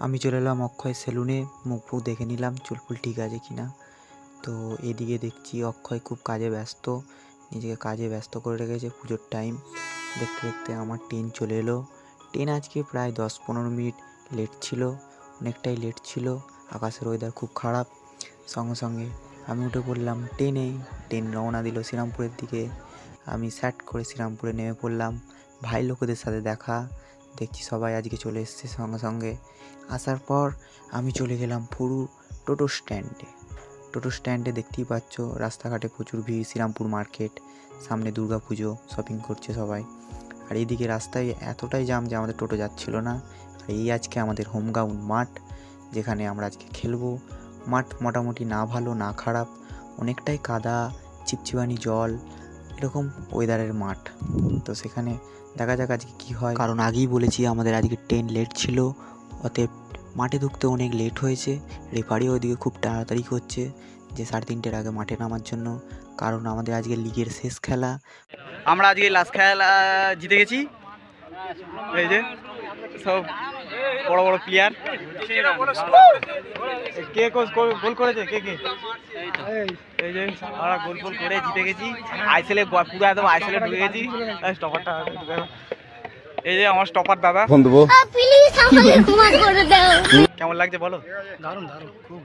আমি চলে এলাম অক্ষয় সেলুনে, মুখ ফুক দেখে নিলাম চুল ফুল ঠিক আছে কি না। তো এদিকে দেখছি অক্ষয় খুব কাজে ব্যস্ত, নিজেকে কাজে ব্যস্ত করে রেখেছে। পুজোর টাইম দেখতে দেখতে আমার ট্রেন চলে এলো। ট্রেন আজকে প্রায় 10-15 মিনিট লেট ছিল, অনেকটাই লেট ছিল। আকাশের ওয়েদার খুব খারাপ। সঙ্গে সঙ্গে আমি উঠে পড়লাম ট্রেনে। ট্রেন রওনা দিল শ্রীরামপুরের দিকে। আমি স্যাট করে শ্রীরামপুরে নেমে পড়লাম। ভাই লোকেদের সাথে দেখা, দেখছি সবাই আজকে চলে এসছে। সঙ্গে সঙ্গে আসার পর আমি চলে গেলাম পুরো টোটো স্ট্যান্ডে। টোটো স্ট্যান্ডে দেখতেই পাচ্ছ রাস্তাঘাটে প্রচুর ভিড়। শ্রীরামপুর মার্কেট, সামনে দুর্গা পুজো, শপিং করছে সবাই। আর এইদিকে রাস্তায় এতটাই জাম যে আমাদের টোটো যাচ্ছিল না। আর এই আজকে আমাদের হোম গ্রাউন্ড মাঠ, যেখানে আমরা আজকে খেলবো। মাঠ মোটামুটি না ভালো না খারাপ, অনেকটাই কাদা, চিপচিপানি জল, এরকম ওয়েদারের মাঠ। তো সেখানে দেখা যাক আজকে কী হয়, কারণ আগেই বলেছি আমাদের আজকে ট্রেন লেট ছিল, অতএব মাঠে ঢুকতে অনেক লেট হয়েছে। রেফারি ওইদিকে খুব তাড়াতাড়ি করছে যে 3:30-এর আগে মাঠে নামার জন্য, কারণ আমাদের আজকে লিগের শেষ খেলা। আমরা আজকে লাস্ট খেলা জিতে গেছি। এই যে সব বড় বড় প্লেয়ার। কে গোল করেছে? কে এই যে আমরা গোল করে জিতে গেছি। আইসেলে পুরো একদম আইসেলে ঢুকে গেছি। স্টপারটা এই যে আমার স্টপার দাদা। কেমন লাগছে বলো? দারুণ দারুণ, খুব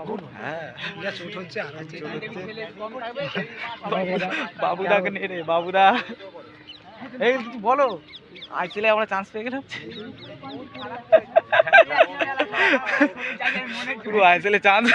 অপূর্ব। হ্যাঁ, চোট হচ্ছে আর বাবুদাকে নিয়ে রে, বাবুদা এই কিছু বলো। আইসেলে আমরা চান্স পেয়ে গেলাম। পুরো আইসেলে চান্স।